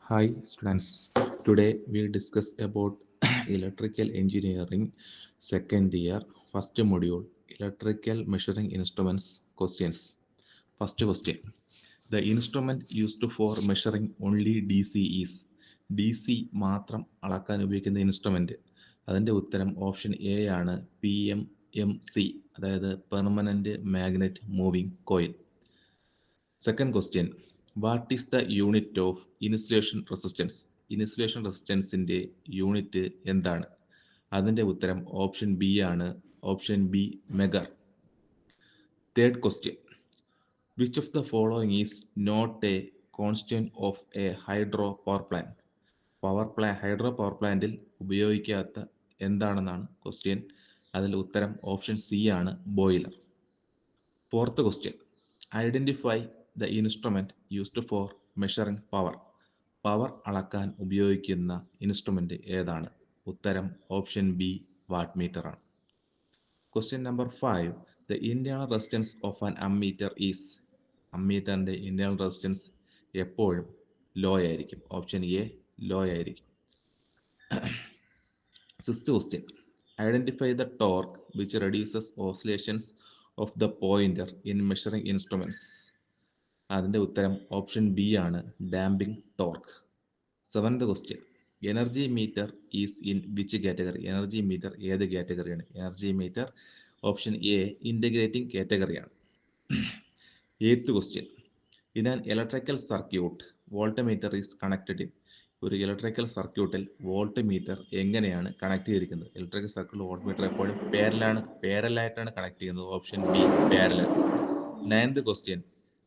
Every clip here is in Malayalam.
Hi students, today we discuss about electrical engineering second year first module electrical measuring instruments questions. First question, the instrument used for measuring only DC is DC മാത്രം അളക്കാൻ ഉപയോഗിക്കുന്ന ഇൻസ്ട്രുമെന്റ്. അതിൻ്റെ ഉത്തരം ഓപ്ഷൻ എ ആണ് PMMC, അതായത് permanent magnet moving coil. Second question, what is the unit of insulation resistance? Insulation resistance ന്റെ യൂണിറ്റ് എന്താണ്? അതിൻ്റെ ഉത്തരം ഓപ്ഷൻ ബി ആണ്, option B megger. Third question, which of the following is not a constant of a hydro power plant? Hydro power പ്ലാന്റിൽ ഉപയോഗിക്കാത്ത എന്താണെന്നാണ് ക്വസ്റ്റ്യൻ. അതിൽ ഉത്തരം ഓപ്ഷൻ സി ആണ്, boiler. Fourth question, identify the instrument used for measuring power. പവർ അളക്കാൻ ഉപയോഗിക്കുന്ന ഇൻസ്ട്രുമെന്റ് ഏതാണ്? ഉത്തരം ഓപ്ഷൻ ബി, വാട്ട് മീറ്റർ ആണ്. Question number 5, the internal resistance of an ammeter is. അമ്മീറ്ററിന്റെ ഇന്റേണൽ റെസിസ്റ്റൻസ് എപ്പോഴും ലോ ആയിരിക്കും. ഓപ്ഷൻ എ, ലോ ആയിരിക്കും. Sixth question, identify the torque which reduces oscillations of the pointer in measuring instruments. അതിൻ്റെ ഉത്തരം ഓപ്ഷൻ ബി ആണ്, damping torque. Seventh question, energy meter is in which category? Energy meter ഏത് കാറ്റഗറിയാണ്? Energy meter option A, integrating കാറ്റഗറിയാണ്. Eighth question, in an electrical circuit volt meter is connected in. ഒരു ഇലക്ട്രിക്കൽ സർക്യൂട്ടിൽ വോൾട്ട് മീറ്റർ എങ്ങനെയാണ് കണക്ട് ചെയ്തിരിക്കുന്നത്? ഇലക്ട്രിക്കൽ സർക്യൂട്ടിൽ വോൾട്ട് മീറ്റർ എപ്പോഴും പാരലായിട്ടാണ് കണക്ട് ചെയ്യുന്നത്. Option B, parallel. Ninth question,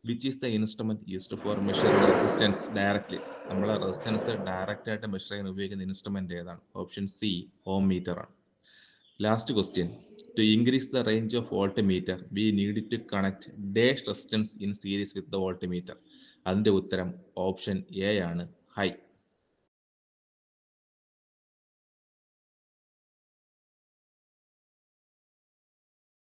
which is the instrument used for measuring resistance directly? നമ്മൾ റെസിസ്റ്റൻസ് ഡയറക്റ്റ് ആയിട്ട് മെഷർ ചെയ്യാൻ ഉപയോഗിക്കുന്ന ഇൻസ്ട്രുമെന്റ് ഏതാണ്? ഓപ്ഷൻ സി, ഓം മീറ്റർ ആണ്. Last question, to increase the range of volt meter we need to connect dash resistance in series with the volt meter. അതിന്റെ ഉത്തരം ഓപ്ഷൻ എ ആണ്, ഹൈ.